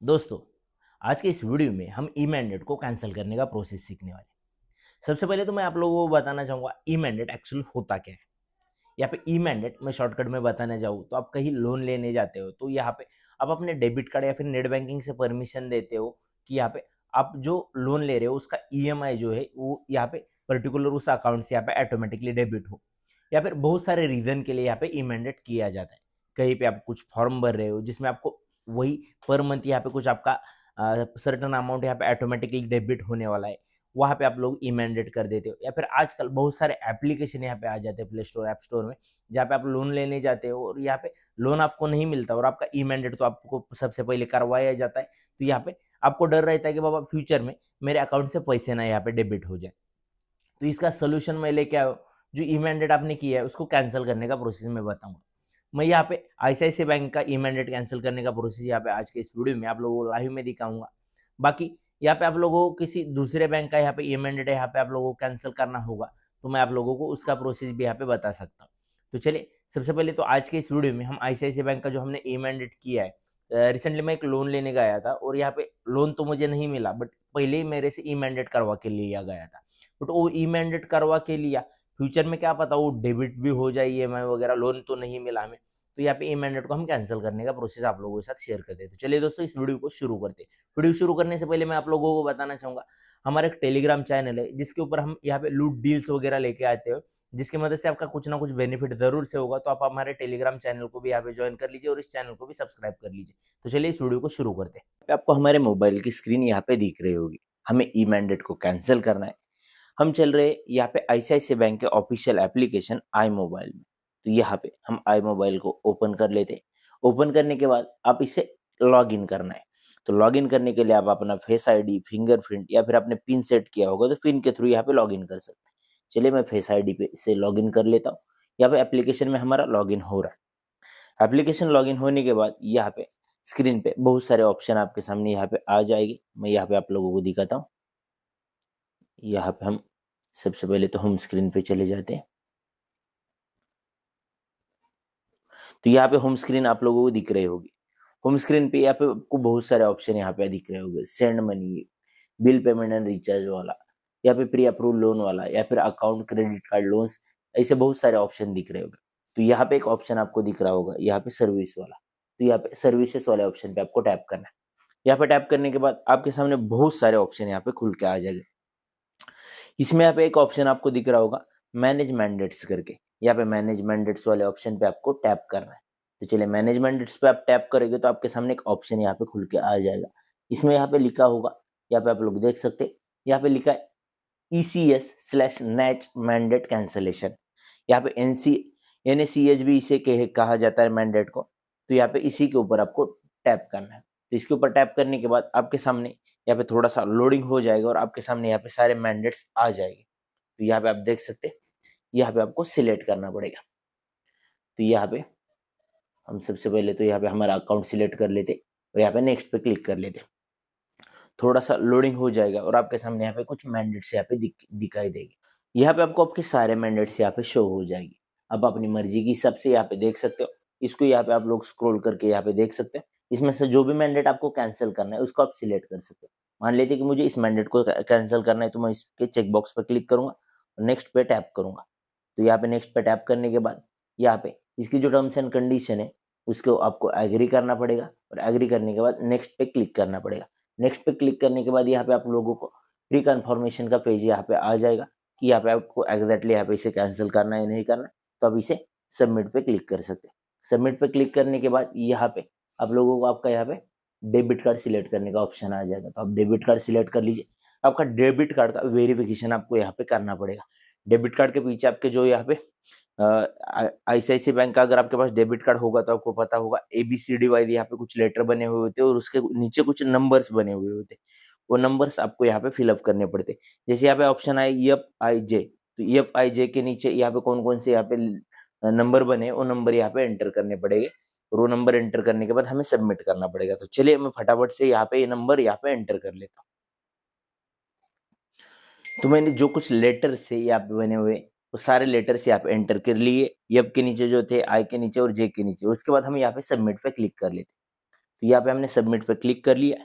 दोस्तों, आज के इस वीडियो में हम ई मैंडेट को कैंसिल करने का प्रोसेस सीखने वाले हैं। सबसे पहले तो मैं आप लोगों को बताना चाहूँगा ई मैंडेट एक्चुअली होता क्या है। यहाँ पे ई मैंडेट मैं शॉर्टकट में बताने जाऊँ तो आप कहीं लोन लेने जाते हो तो यहाँ पे आप अपने डेबिट कार्ड या फिर नेट बैंकिंग से परमिशन देते हो कि यहाँ पे आप जो लोन ले रहे हो उसका ईएमआई जो है वो यहाँ पे पर्टिकुलर उस अकाउंट से यहाँ पे ऑटोमेटिकली डेबिट हो, या फिर बहुत सारे रीजन के लिए यहाँ पे ई मैंडेट किया जाता है। कहीं पे आप कुछ फॉर्म भर रहे हो जिसमें आपको वही पर मंथ यहाँ पे कुछ आपका सर्टन अमाउंट यहाँ पे ऑटोमेटिकली डेबिट होने वाला है, वहाँ पे आप लोग ई मैंडेट कर देते हो। या फिर आजकल बहुत सारे एप्लीकेशन यहाँ पे आ जाते हैं प्ले स्टोर ऐप स्टोर में, जहाँ पे आप लोन लेने जाते हो और यहाँ पे लोन आपको नहीं मिलता और आपका ई मैंडेट तो आपको सबसे पहले करवाया जाता है। तो यहाँ पे आपको डर रहता है कि बाबा फ्यूचर में मेरे अकाउंट से पैसे ना यहाँ पे डेबिट हो जाए। तो इसका सोल्यूशन मैं लेके आया हूँ। जो ई मैंडेट आपने किया है उसको कैंसिल करने का प्रोसेस मैं बताऊंगा। मैं यहाँ पे आईसीआईसीआई बैंक का ई मैंडेट कैंसिल करने का प्रोसेस यहाँ पे आज के इस वीडियो में आप लोगों को लाइव में दिखाऊंगा। बाकी यहाँ पे आप लोगों को किसी दूसरे बैंक का यहाँ पे ई मैंडेट यहाँ पे आप लोगों को कैंसिल करना होगा तो मैं आप लोगों को उसका प्रोसेस भी यहाँ पे बता सकता हूँ। तो चलिए सबसे पहले तो आज के इस वीडियो में हम आईसीआईसीआई बैंक का जो हमने ई मैंडेट किया है, रिसेंटली मैं एक लोन लेने गया था और यहाँ पे लोन तो मुझे नहीं मिला, बट पहले ही मेरे से ई मैंडेट करवा के लिया गया था। बट वो ई मैंडेट करवा के लिया, फ्यूचर में क्या पता वो डेबिट भी हो जाए ईएमआई वगैरह, लोन तो नहीं मिला हमें। तो यहाँ पे ई मैंडेट को हम कैंसिल करने का प्रोसेस आप लोगों के साथ शेयर करते हैं। तो चलिए दोस्तों इस वीडियो को शुरू करते हैं। वीडियो शुरू करने से पहले मैं आप लोगों को बताना चाहूंगा हमारा एक टेलीग्राम चैनल है जिसके ऊपर हम यहाँ पे लूट डील्स वगैरह लेके आते हैं, जिसकी मदद से आपका कुछ ना कुछ बेनिफिट जरूर से होगा। तो आप हमारे टेलीग्राम चैनल को भी यहाँ पे ज्वाइन कर लीजिए और इस चैनल को भी सब्सक्राइब कर लीजिए। तो चलिए इस वीडियो को शुरू करते हैं। आपको हमारे मोबाइल की स्क्रीन यहाँ पे दिख रही होगी। हमें ई मैंडेट को कैंसिल करना है। हम चल रहे यहाँ पे आईसीआईसीआई बैंक के ऑफिशियल एप्लीकेशन आई मोबाइल में। तो यहाँ पे हम आई मोबाइल को ओपन कर लेते हैं। ओपन करने के बाद आप इसे लॉग इन करना है। तो लॉग इन करने के लिए आप अपना फेस आईडी, फिंगरप्रिंट या फिर आपने पिन सेट किया होगा तो पिन के थ्रू यहाँ पे लॉग इन कर सकते हैं। चलिए मैं फेस आईडी पे इसे लॉग इन कर लेता हूँ। यहाँ पे एप्लीकेशन में हमारा लॉग इन हो रहा है। एप्लीकेशन लॉग इन होने के बाद यहाँ पे स्क्रीन पे बहुत सारे ऑप्शन आपके सामने यहाँ पे आ जाएगी। मैं यहाँ पे आप लोगों को दिखाता हूँ। यहाँ पे हम सबसे पहले तो होम स्क्रीन पे चले जाते हैं। तो यहाँ पे होम स्क्रीन आप लोगों को दिख रही होगी। होम स्क्रीन पे यहाँ पे आपको बहुत सारे ऑप्शन यहाँ पे दिख रहे होंगे। Send money, bill payment and recharge वाला, यहाँ पे प्री अप्रूव लोन वाला, या फिर अकाउंट क्रेडिट कार्ड लोन्स, ऐसे बहुत सारे ऑप्शन दिख रहे होंगे। तो यहाँ पे एक ऑप्शन आपको दिख रहा होगा यहाँ पे सर्विस वाला। तो यहाँ पे सर्विसेज वाले ऑप्शन पे आपको टैप करना है। यहाँ पे टैप करने के बाद आपके सामने बहुत सारे ऑप्शन यहाँ पे खुल के आ जाएंगे। इसमें यहाँ पे एक ऑप्शन आपको दिख रहा होगा मैनेज मैंडेट्स करके। यहाँ पे मैनेज मैंडेट्स वाले ऑप्शन पे आपको टैप करना है। तो चलिए मैनेज मैंडेट्स पे आप टैप करेंगे तो आपके सामने एक ऑप्शन यहाँ पे खुल के आ जाएगा। इसमें यहाँ पे लिखा होगा, यहाँ पे आप लोग देख सकते हैं, यहाँ पे लिखा है ECS/NACH मैंडेट कैंसलेशन। यहाँ पे NACH भी इसे कहा जाता है मैंडेट को। तो यहाँ पे इसी के ऊपर आपको टैप करना है। तो इसके ऊपर टैप करने के बाद आपके सामने यहाँ पे थोड़ा सा लोडिंग हो जाएगा और आपके सामने यहाँ पे सारे मैंडेट्स आ जाएंगे। तो यहाँ पे आप देख सकते हैं, यहाँ पे आपको सिलेक्ट करना पड़ेगा। तो यहाँ पे हम सबसे पहले तो यहाँ पे हमारा अकाउंट सिलेक्ट कर लेते और यहाँ पे नेक्स्ट पे क्लिक कर लेते। थोड़ा सा लोडिंग हो जाएगा और आपके सामने यहाँ पे कुछ मैंडेट्स यहाँ पे दिखाई देगी। यहाँ पे आपको आपके सारे मैंडेट्स यहाँ पे शो हो जाएगी। अब अपनी मर्जी की सबसे यहाँ पे देख सकते हो। इसको यहाँ पे आप लोग स्क्रॉल करके यहाँ पे देख सकते हैं। इसमें से जो भी मैंडेट आपको कैंसिल करना है उसको आप सिलेक्ट कर सकते हो। मान लेते कि मुझे इस मैंडेट को कैंसिल करना है तो मैं इसके चेक बॉक्स पर क्लिक करूंगा और नेक्स्ट पे टैप करूंगा। तो यहाँ पे नेक्स्ट पे टैप करने के बाद यहाँ पे इसकी जो टर्म्स एंड कंडीशन है उसको आपको एग्री करना पड़ेगा और एग्री करने के बाद नेक्स्ट पे क्लिक करना पड़ेगा। नेक्स्ट पे क्लिक करने के बाद यहाँ पे आप लोगों को प्री कन्फर्मेशन का पेज यहाँ पे आ जाएगा कि यहाँ पे आपको एग्जैक्टली यहाँ पे इसे कैंसिल करना है नहीं करना। तो आप इसे सबमिट पे क्लिक कर सकते हैं। सबमिट पे क्लिक करने के बाद यहाँ पे आप लोगों को आपका यहाँ पे डेबिट कार्ड सिलेक्ट करने का ऑप्शन आ जाएगा। तो आप डेबिट कार्ड सिलेक्ट कर लीजिए। आपका डेबिट कार्ड का वेरिफिकेशन आपको यहाँ पे करना पड़ेगा। डेबिट कार्ड के पीछे आपके जो यहाँ पे आईसीआईसीआई बैंक का अगर आपके पास डेबिट कार्ड होगा तो आपको पता होगा ABCD वाले यहाँ पे कुछ लेटर बने हुए होते हैं और उसके नीचे कुछ नंबर्स बने हुए होते हैं। वो नंबर्स आपको यहाँ पे फिलअप करने पड़ते हैं। जैसे यहाँ पे ऑप्शन आए EFIJ, तो EFIJ के नीचे यहाँ पे कौन कौन से यहाँ पे नंबर बने वो नंबर यहाँ पे एंटर करने पड़ेंगे और वो नंबर एंटर करने के बाद हमें सबमिट करना पड़ेगा। तो चलिए मैं फटाफट से यहाँ पे ये नंबर यहाँ पे एंटर कर लेता हूँ। तो मैंने जो कुछ लेटर्स थे यहाँ पे बने हुए वो सारे लेटर्स यहाँ पे एंटर कर लिए। एफ के नीचे जो थे, आई के नीचे और जे के नीचे। उसके बाद हम यहाँ पे सबमिट पे क्लिक कर लेते। तो यहाँ पे हमने सबमिट पे क्लिक कर लिया।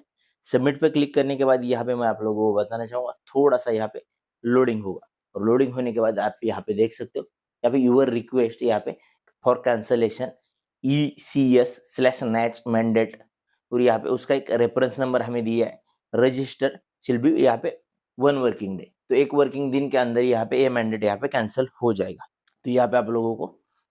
सबमिट पे क्लिक करने के बाद यहाँ पे मैं आप लोगों को बताना चाहूँगा, थोड़ा सा यहाँ पे लोडिंग होगा, और लोडिंग होने के बाद आप यहाँ पे देख सकते हो, यहाँ पे यूर रिक्वेस्ट, यहाँ पे फॉर कैंसलेशन ECS/NACH मैंडेट, और यहाँ पे उसका एक रेफरेंस नंबर हमें दिया है, रजिस्टर शिल बी यहाँ पे 1 वर्किंग डे, तो 1 वर्किंग दिन के अंदर यहाँ पे ये मैंडेट यहाँ पे कैंसिल हो जाएगा। तो यहाँ पे आप लोगों को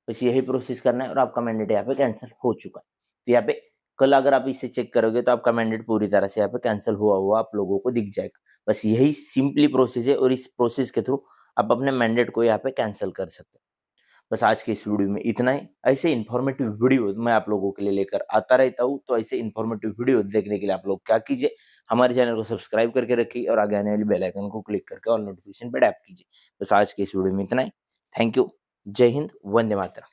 बस यही प्रोसेस करना है और आपका मैंडेट यहाँ पे कैंसिल हो चुका है। तो यहाँ पे कल अगर आप इसे चेक करोगे तो आपका मैंडेट पूरी तरह से यहाँ पे कैंसिल हुआ हुआ आप लोगों को दिख जाएगा। बस यही सिंपली प्रोसेस है और इस प्रोसेस के थ्रू आप अपने मैंडेट को यहाँ पे कैंसिल कर सकते हो। बस आज के इस वीडियो में इतना ही। ऐसे इन्फॉर्मेटिव वीडियो मैं आप लोगों के लिए लेकर आता रहता हूँ, तो ऐसे इन्फॉर्मेटिव वीडियो देखने के लिए आप लोग क्या कीजिए, हमारे चैनल को सब्सक्राइब करके रखिए और आगे आने वाली बेल आइकन को क्लिक करके ऑल नोटिफिकेशन पे टैप कीजिए। बस आज के इस वीडियो में इतना ही। Thank you. जय हिंद, वंदे मातरम।